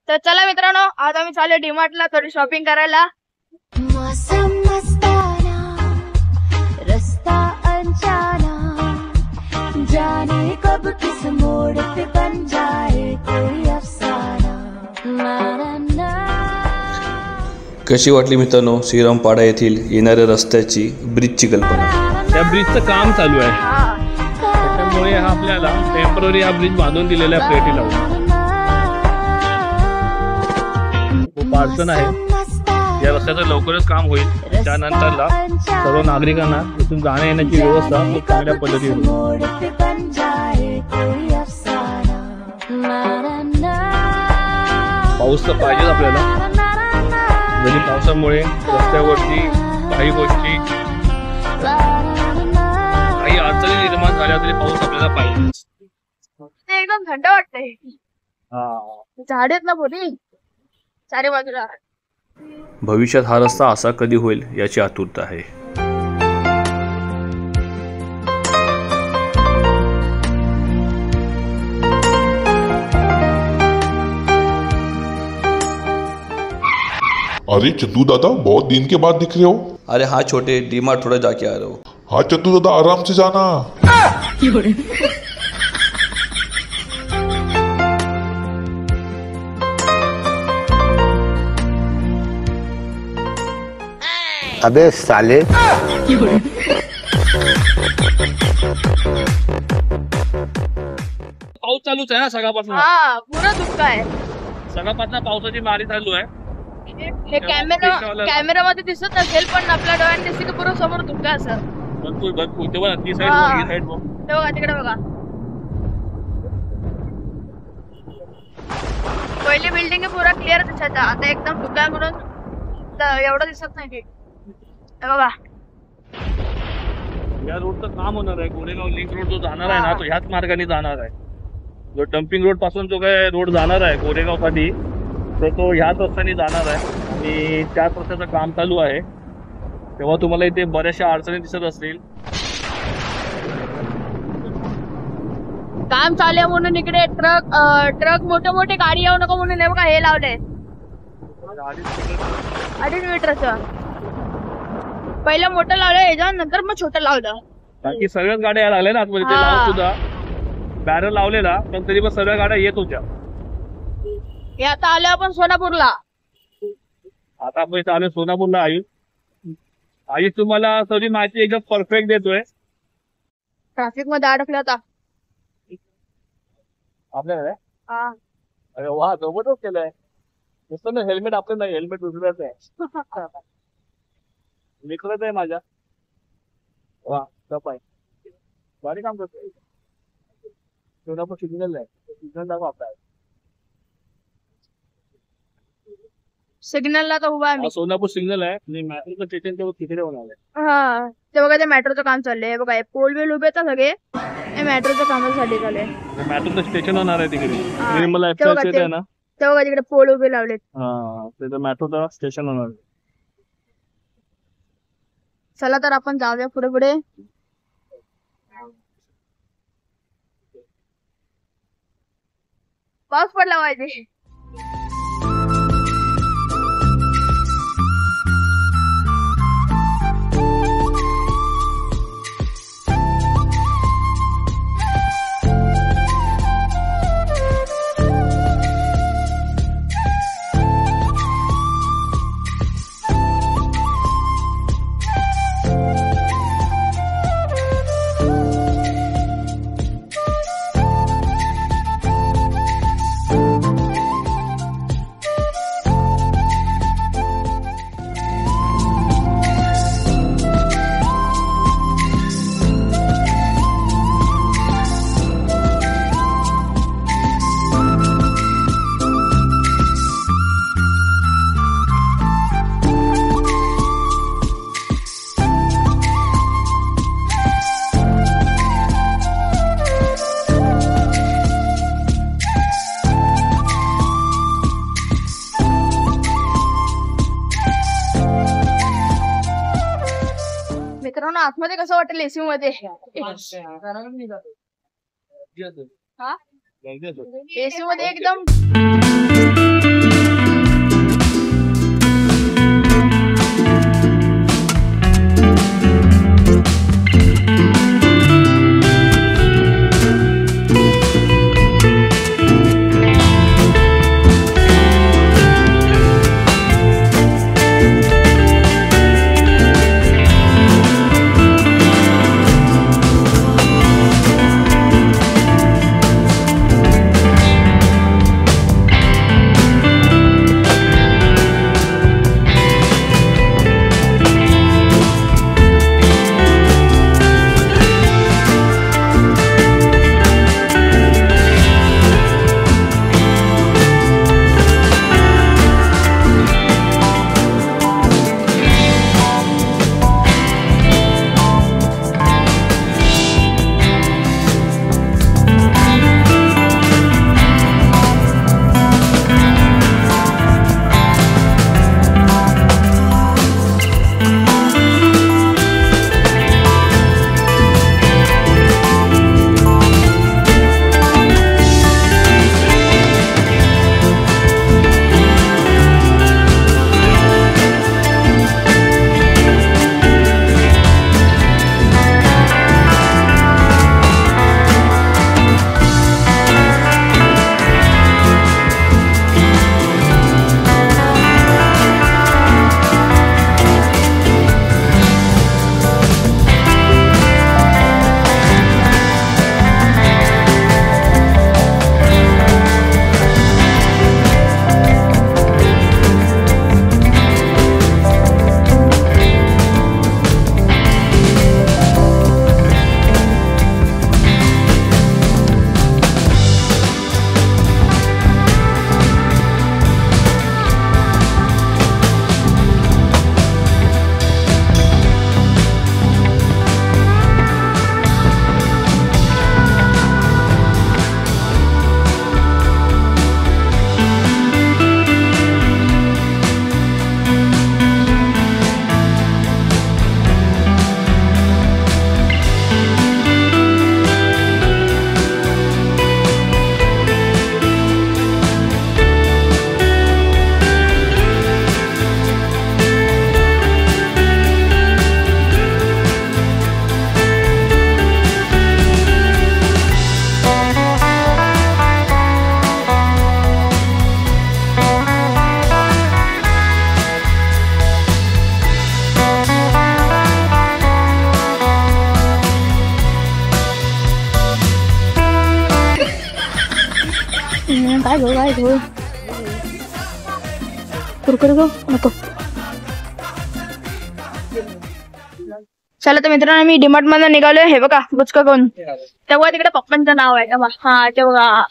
तर चला मित्रांनो, आज आम्ही चालू डीमार्टला थोडी शॉपिंग करायला. मौसम मस्ताना, रास्ता अनजाना, जाने कब किस मोड़ पे बन जाए कोई अफसाना. कशी वाटली मित्रांनो श्रीरामपाडा येथील येणाऱ्या रस्त्याची ब्रिजची कल्पना? त्या ब्रिजचं काम चालू आहे, त्यामुळे हा आपल्याला टेम्पररी हा ब्रिज बांधून दिलेला आहे प्लेटी लावून. खूप अडचण आहे, या रस्त्याचं लवकरच काम होईल. त्यानंतरला सर्व नागरिकांना इथून जाण्या येण्याची व्यवस्था खूप चांगल्या पद्धतीने होईल. पाऊस तर पाहिजेच आपल्याला, म्हणजे पावसामुळे रस्त्यावरती काही गोष्टी काही अडचणी निर्माण झाल्या तरी पाऊस आपल्याला पाहिजे. ते एकदम थंड वाटतंय. झाड आहेत ना बोली चारी बाजूला. भविष्यात हा रस्ता असा कधी होईल याची आतुरता आहे. अरे चंदू दादा, बहुत दिन के बाद दिख रहे हो. अरे हाँ छोटे, डीमार्ट थोड़ा जाके आ रहा हूँ. हाँ चंदू दादा, आराम से जाना. अबे साले. पाऊस चालूच आहे ना सकाळपासून. हा पुरा दुःख आहे. सकाळपासून पावसाची मारी चालू आहे. हे कॅमेरामध्ये दिसत नसेल पण आपल्या डोळ्यांनी दिसते की पुरं समोर दुःख आहे असं. भरपूर भरपूर तेव्हा ती साईड हा. ही साईड बघ. ते बघा तिकडे बघा. पहिली बिल्डिंग पुरा क्लिअर दिसायचा, आता एकदम धुक्याकडून एवढं दिसत नाही. हे बघा या रोडचं काम होणार आहे. गोरेगाव लिंक रोड जो जाणार आहे ना, तो ह्याच मार्गाने जाणार आहे. जो डम्पिंग रोड पासून जो काय रोड जाणार आहे गोरेगाव साठी, तर तो ह्याच रस्त्याने जाणार आहे आणि त्याच रस्त्याचं काम चालू आहे. तेव्हा तुम्हाला इथे बऱ्याचशा अडचणी दिसत असतील. काम चालू आहे म्हणून इकडे ट्रक मोठे मोठे गाडी येऊ नको म्हणून हे बघा हे लावलंय 2.5 मीटरचं. पहिलं मोठं लावलं याच्या नंतर मग छोटं लावलं. बाकी सगळ्याच गाड्या यायला लागल्या ना आतमध्ये. ते लावून सुद्धा बॅरल लावलेला, पण तरी पण सगळ्या गाड्या येत होत्या. हे आता आलो आपण सोलापूरला. आता आपण इथे आलो सोलापूरला. आयुष तुम्हाला सगळी माहिती एकदम परफेक्ट देतोय. ट्रॅफिक मध्ये अडकलं आता आपल्याला. हा. अरे वा, जबरदस्त केलंय. नुसतं ना हेल्मेट आपलं नाही, हेल्मेट दुसऱ्याच आहे. मित्रच आहे माझ्या. वा टप आहे, भारी काम करतोय. सोलापूर सिग्नल आहे, सिग्नल दाखवा आपला. सिग्नलला तर उभा आहे मी. सोलापूर सिग्नल आहे आणि मेट्रोचं स्टेशन तेव्हा तिकडे होणार आहे. हा ते बघा ते मेट्रोचं काम चाललंय. बघा पोल बिल उभे तर सगळे हे मेट्रोच्या कामासाठी चाललंय. मेट्रोचं स्टेशन होणार आहे तिकडे. हा. निर्मला ते बघा एक्सप्रेस आहे ना, ते बघा तिकडे पोल उभे लावलेत. हा तिथे मेट्रोचं स्टेशन होणार आहे. चला तर आपण जाऊया पुढे पुढे. पाऊस पडला पाहिजे. मित्रांनो आतमध्ये कसं वाटेल एसी मध्ये? एसी मध्ये एकदम काय घेऊ कुरकुरे घेऊ नको. चला तर मित्रांनो मी डीमार्ट मधून निघालोय. हे बघा बुचका कोण तेव्हा तिकडे पप्पांचं नाव आहे तेव्हा. हा ते बघा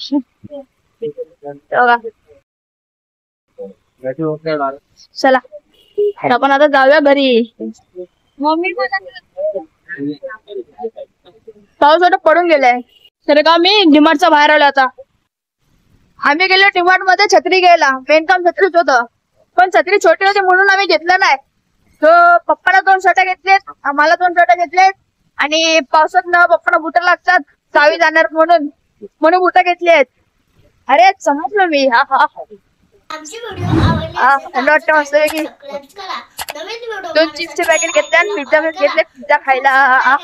चला आपण आता जाऊया घरी. पाऊस आता पडून गेलाय तर का मी डीमार्टच्या बाहेर आलो. आता आम्ही गेलो डीमार्ट मध्ये छत्री घ्यायला. मेन काम छत्रीच होतं पण छत्री छोटी होती म्हणून आम्ही घेतलं नाही. पप्पाला 2 शर्ट घेतलेत, आम्हाला 2 शर्ट घेतलेत आणि पावसात ना पप्पाला बुट लागतात गावी जाणार म्हणून बुट घेतली आहेत. अरे समजलं मी. हा हा आमची व्हिडिओ आवडली वाटतं मस्त की करा. नवीन व्हिडिओ 2 चिप्सचे पॅकेट घेतले आणि पिझ्झा घेतले पिझ्झा खायला.